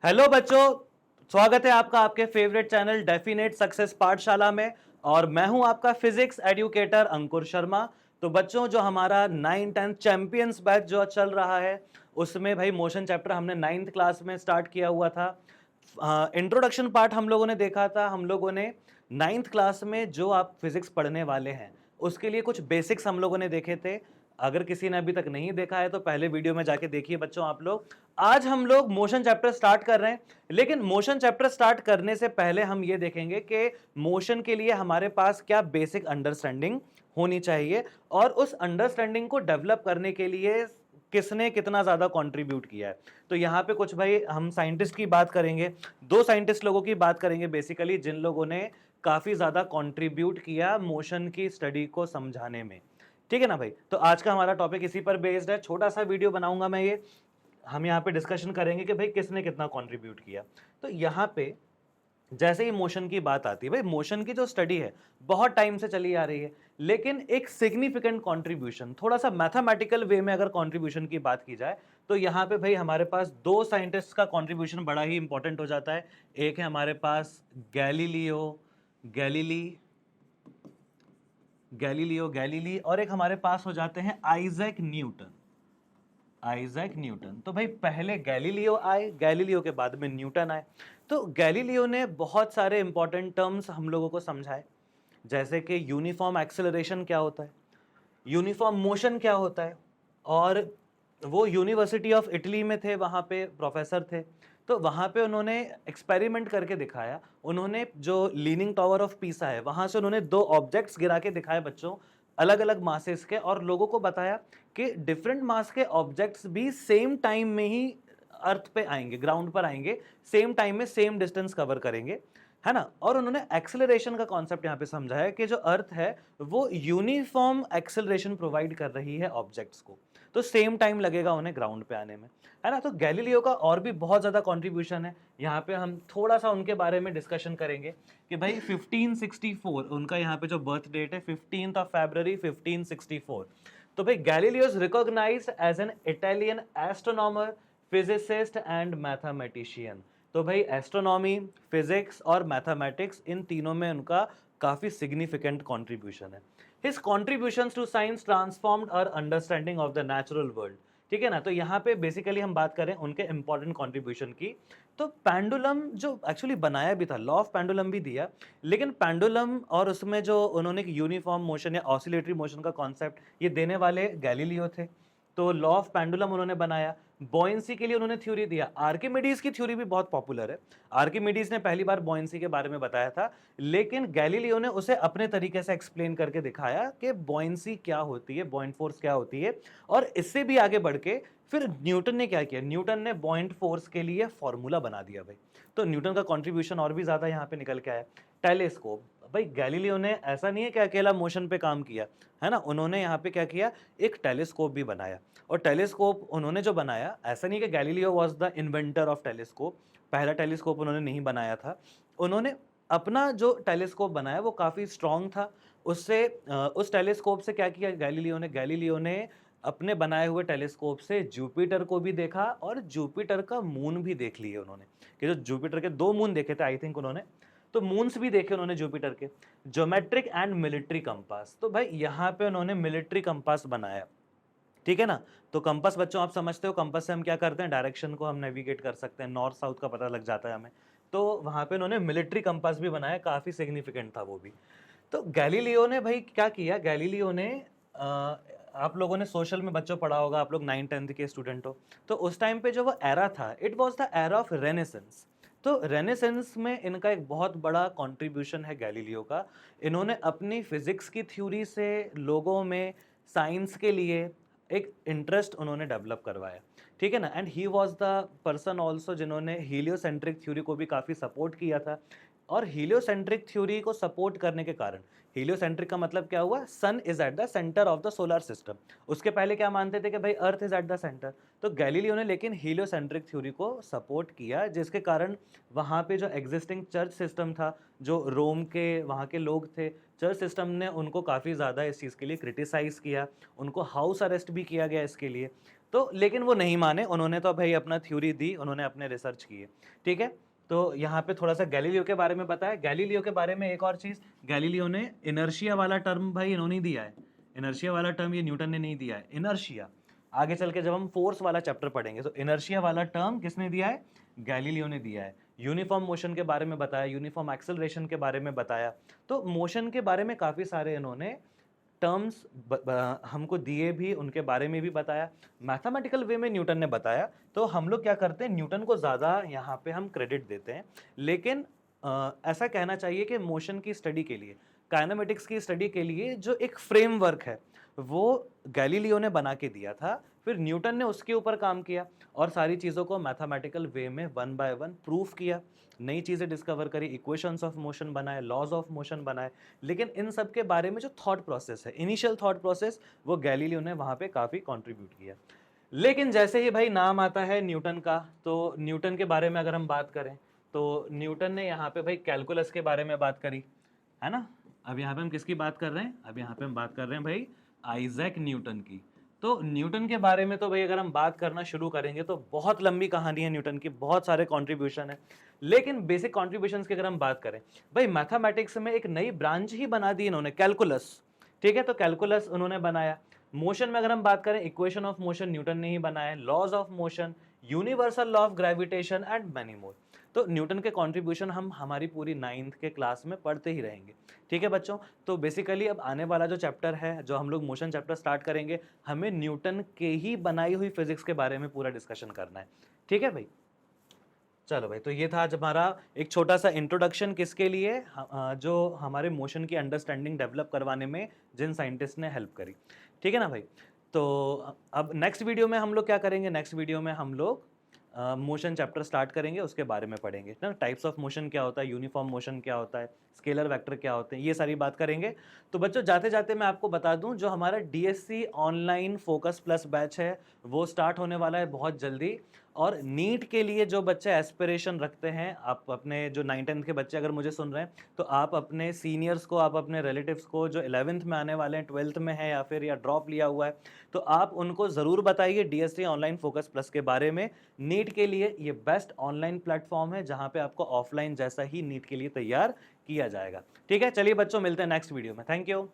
Hello बच्चों, स्वागत है आपका आपके फेवरेट चैनल डेफिनेट सक्सेस पाठशाला में। और मैं हूं आपका फिजिक्स एडुकेटर अंकुर शर्मा। तो बच्चों, जो हमारा 9-10 चैंपियंस बैच जो चल रहा है उसमें भाई मोशन चैप्टर हमने 9th क्लास में स्टार्ट किया हुआ था। इंट्रोडक्शन पार्ट हम लोगों ने देखा था। हम लोगों ने 9th क्लास में जो आप फिजिक्स पढ़ने वाले हैं उसके लिए कुछ बेसिक्स हम लोगों ने देखे थे। अगर किसी ने अभी तक नहीं देखा है तो पहले वीडियो में जाके देखिए बच्चों आप लोग। आज हम लोग मोशन चैप्टर स्टार्ट कर रहे हैं, लेकिन मोशन चैप्टर स्टार्ट करने से पहले हम ये देखेंगे कि मोशन के लिए हमारे पास क्या बेसिक अंडरस्टैंडिंग होनी चाहिए और उस अंडरस्टैंडिंग को डेवलप करने के लिए किसने कितना ज्यादा कंट्रीब्यूट किया है। तो यहाँ पे कुछ भाई हम साइंटिस्ट की बात करेंगे, दो साइंटिस्ट लोगों की बात करेंगे बेसिकली, जिन लोगों ने काफी ज्यादा कंट्रीब्यूट किया मोशन की स्टडी को समझाने में। ठीक है ना भाई। तो आज का हमारा टॉपिक इसी पर बेस्ड है। छोटा सा वीडियो बनाऊंगा मैं, ये हम यहाँ पे डिस्कशन करेंगे कि भाई किसने कितना कंट्रीब्यूट किया। तो यहाँ पे जैसे ही मोशन की बात आती है, भाई मोशन की जो स्टडी है बहुत टाइम से चली आ रही है, लेकिन एक सिग्निफिकेंट कंट्रीब्यूशन, थोड़ा सा मैथमेटिकल वे में अगर कंट्रीब्यूशन की बात की जाए तो यहाँ पे भाई हमारे पास दो साइंटिस्ट का कंट्रीब्यूशन बड़ा ही इंपॉर्टेंट हो जाता है। एक है हमारे पास गैलीलियो गैलीली, और एक हमारे पास हो जाते हैं आइजैक न्यूटन। तो भाई पहले गैलीलियो आए, गैलीलियो के बाद में न्यूटन आए। तो गैलीलियो ने बहुत सारे इंपॉर्टेंट टर्म्स हम लोगों को समझाए, जैसे कि यूनिफॉर्म एक्सेलरेशन क्या होता है, यूनिफॉर्म मोशन क्या होता है। और वो यूनिवर्सिटी ऑफ इटली में थे, वहाँ पे प्रोफेसर थे। तो वहाँ पे उन्होंने एक्सपेरिमेंट करके दिखाया। उन्होंने जो लीनिंग टावर ऑफ पीसा है वहाँ से उन्होंने दो ऑब्जेक्ट्स गिरा के दिखाए बच्चों, अलग अलग मासेस के, और लोगों को बताया कि डिफरेंट मास के ऑब्जेक्ट्स भी सेम टाइम में ही अर्थ पे आएंगे, ग्राउंड पर आएंगे, सेम टाइम में सेम डिस्टेंस कवर करेंगे, है ना। और उन्होंने एक्सेलरेशन का कॉन्सेप्ट यहाँ पे समझाया कि जो अर्थ है वो यूनिफॉर्म एक्सेलरेशन प्रोवाइड कर रही है ऑब्जेक्ट्स को, तो सेम टाइम लगेगा उन्हें ग्राउंड पे आने में, है ना। तो गैलीलियो का और भी बहुत ज्यादा कंट्रीब्यूशन है। यहाँ पे हम थोड़ा सा उनके बारे में डिस्कशन करेंगे कि भाई 1564 उनका यहाँ पे जो बर्थ डेट है, 15 फरवरी 1564। तो भाई Galileo is recognized as an Italian astronomer, physicist and mathematician. तो भाई एस्ट्रोनॉमी, फिजिक्स और मैथमेटिक्स, इन तीनों में उनका काफी सिग्निफिकेंट कंट्रीब्यूशन है। His contributions to science transformed our understanding of the natural world. ठीक है ना। तो यहाँ पे बेसिकली हम बात करें उनके इंपॉर्टेंट कंट्रीब्यूशन की, तो पेंडुलम जो एक्चुअली बनाया भी था, लॉ ऑफ पेंडुलम भी दिया, लेकिन पेंडुलम और उसमें जो उन्होंने यूनिफॉर्म मोशन या ऑसिलेटरी मोशन का कॉन्सेप्ट ये देने वाले गैलीलियो थे। तो लॉ ऑफ पेंडुलम उन्होंने बनाया। बॉयंसी के लिए उन्होंने थ्योरी दिया। आर्किमिडीज की थ्योरी भी बहुत पॉपुलर है। आर्किमिडीज ने पहली बार बॉयंसी के बारे में बताया था, लेकिन गैलीलियो ने उसे अपने तरीके से एक्सप्लेन करके दिखाया कि बॉयंसी क्या होती है, बॉइंट फोर्स क्या होती है। और इससे भी आगे बढ़ के फिर न्यूटन ने क्या किया, न्यूटन ने बॉइंट फोर्स के लिए फॉर्मूला बना दिया भाई। तो न्यूटन का कंट्रीब्यूशन और भी ज्यादा यहाँ पे निकल के आया। टेलीस्कोप, भाई गैलीलियो ने ऐसा नहीं है कि अकेला मोशन पे काम किया, है ना। उन्होंने यहाँ पे क्या किया, एक टेलीस्कोप भी बनाया। और टेलीस्कोप उन्होंने जो बनाया, ऐसा नहीं कि Galileo was the inventor of telescope, पहला टेलीस्कोप उन्होंने नहीं बनाया था। उन्होंने अपना जो टेलीस्कोप बनाया वो काफी स्ट्रांग था। उससे उस टेलीस्कोप से क्या किया गैलीलियो ने अपने बनाए हुए टेलीस्कोप से जुपिटर को भी देखा और जुपिटर का मून भी देख लिए उन्होंने, कि जो जुपिटर के दो मून देखे थे आई थिंक उन्होंने, तो मून्स भी देखे उन्होंने जुपिटर के। ज्योमेट्रिक एंड मिलिट्री कंपास, तो भाई यहाँ पे उन्होंने मिलिट्री कंपास बनाया। ठीक है ना। तो कंपास बच्चों आप समझते हो, कंपास से हम क्या करते हैं, डायरेक्शन को हम नेविगेट कर सकते हैं, नॉर्थ साउथ का पता लग जाता है हमें। तो वहां पे उन्होंने मिलिट्री कंपास भी बनाया, काफी सिग्निफिकेंट था वो भी। तो गैलीलियो ने भाई क्या किया, गैलीलियो ने आप लोगों ने सोशल में बच्चों पढ़ा होगा, आप लोग 9-10 के स्टूडेंट हो, तो उस टाइम पे जो वो एरा था, it was the era of renaissance. तो रेनेसेंस में इनका एक बहुत बड़ा कंट्रीब्यूशन है गैलीलियो का। इन्होंने अपनी फिजिक्स की थ्योरी से लोगों में साइंस के लिए एक इंटरेस्ट उन्होंने डेवलप करवाया। ठीक है ना। And he was the person also जिन्होंने हीलियोसेंट्रिक थ्योरी को भी काफ़ी सपोर्ट किया था। और हीलियोसेंट्रिक थ्योरी को सपोर्ट करने के कारण, हीलियोसेंट्रिक का मतलब क्या हुआ, sun is at the centre of the solar system. उसके पहले क्या मानते थे कि भाई earth is at the centre. तो गैलीलियो ने लेकिन हीलियोसेंट्रिक थ्योरी को सपोर्ट किया, जिसके कारण वहाँ पे जो एग्जिस्टिंग चर्च सिस्टम था, जो रोम के वहाँ के लोग थे, चर्च सिस्टम ने उनको काफ़ी ज़्यादा इस चीज़ के लिए क्रिटिसाइज़ किया, उनको हाउस अरेस्ट भी किया गया इसके लिए। तो लेकिन वो नहीं माने, उन्होंने तो भाई अपना थ्योरी दी, उन्होंने अपने रिसर्च किए, ठीक है। तो यहाँ पे थोड़ा सा गैलीलियो के बारे में बताया। गैलीलियो के बारे में एक और चीज़, गैलीलियो ने इनर्शिया वाला टर्म भाई इन्होंने दिया है, इनर्शिया वाला टर्म ये न्यूटन ने नहीं दिया है। इनर्शिया आगे चल के जब हम फोर्स वाला चैप्टर पढ़ेंगे तो इनर्शिया वाला टर्म किसने दिया है, गैलीलियो ने दिया है। यूनिफॉर्म मोशन के बारे में बताया, यूनिफॉर्म एक्सेलरेशन के बारे में बताया। तो मोशन के बारे में काफ़ी सारे इन्होंने टर्म्स हमको दिए भी, उनके बारे में भी बताया। मैथमेटिकल वे में न्यूटन ने बताया। तो हम लोग क्या करते हैं, न्यूटन को ज़्यादा यहाँ पे हम क्रेडिट देते हैं, लेकिन ऐसा कहना चाहिए कि मोशन की स्टडी के लिए, काइनेमेटिक्स की स्टडी के लिए जो एक फ्रेमवर्क है वो गैलीलियो ने बना के दिया था, फिर न्यूटन ने उसके ऊपर काम किया और सारी चीज़ों को मैथमेटिकल वे में वन बाय वन प्रूफ किया, नई चीज़ें डिस्कवर करी, इक्वेशंस ऑफ मोशन बनाए, लॉज ऑफ मोशन बनाए। लेकिन इन सब के बारे में जो थॉट प्रोसेस है, इनिशियल थॉट प्रोसेस, वो गैलीलियो ने वहाँ पे काफ़ी कंट्रीब्यूट किया। लेकिन जैसे ही भाई नाम आता है न्यूटन का, तो न्यूटन के बारे में अगर हम बात करें तो न्यूटन ने यहाँ पे भाई कैलकुलस के बारे में बात करी, है ना। अब यहाँ पे हम किसकी बात कर रहे हैं, अब यहाँ पे हम बात कर रहे हैं भाई आइजैक न्यूटन की। तो न्यूटन के बारे में तो भाई अगर हम बात करना शुरू करेंगे तो बहुत लंबी कहानी है न्यूटन की, बहुत सारे कंट्रीब्यूशन है। लेकिन बेसिक कंट्रीब्यूशंस की अगर हम बात करें, भाई मैथमेटिक्स में एक नई ब्रांच ही बना दी इन्होंने, कैलकुलस, ठीक है। तो कैलकुलस उन्होंने बनाया। मोशन में अगर हम बात करें, इक्वेशन ऑफ मोशन न्यूटन ने ही बनाया, laws of motion, universal law of gravitation and many more. तो न्यूटन के कंट्रीब्यूशन हम हमारी पूरी 9th के क्लास में पढ़ते ही रहेंगे, ठीक है बच्चों। तो बेसिकली अब आने वाला जो चैप्टर है, जो हम लोग मोशन चैप्टर स्टार्ट करेंगे, हमें न्यूटन के ही बनाई हुई फिजिक्स के बारे में पूरा डिस्कशन करना है, ठीक है भाई। चलो भाई, तो ये था आज हमारा एक छोटा सा इंट्रोडक्शन, किसके लिए, जो हमारे मोशन की अंडरस्टैंडिंग डेवलप करवाने में जिन साइंटिस्ट ने हेल्प करी, ठीक है ना भाई। तो अब नेक्स्ट वीडियो में हम लोग क्या करेंगे, नेक्स्ट वीडियो में हम लोग मोशन चैप्टर स्टार्ट करेंगे, उसके बारे में पढ़ेंगे ना, टाइप्स ऑफ मोशन क्या होता है, यूनिफॉर्म मोशन क्या होता है, स्केलर वेक्टर क्या होते हैं, ये सारी बात करेंगे। तो बच्चों जाते जाते मैं आपको बता दूं, जो हमारा DSC online focus plus batch है वो स्टार्ट होने वाला है बहुत जल्दी। और नीट के लिए जो बच्चे एस्पिरेशन रखते हैं, आप अपने जो 9th-10th के बच्चे अगर मुझे सुन रहे हैं, तो आप अपने सीनियर्स को, आप अपने रिलेटिव्स को जो 11th में आने वाले हैं, 12th में है या फिर या ड्रॉप लिया हुआ है, तो आप उनको ज़रूर बताइए डीएससी ऑनलाइन फोकस प्लस के बारे में। नीट के लिए ये बेस्ट ऑनलाइन प्लेटफॉर्म है जहाँ पे आपको ऑफलाइन जैसा ही नीट के लिए तैयार किया जाएगा, ठीक है। चलिए बच्चों, मिलते हैं नेक्स्ट वीडियो में। Thank you.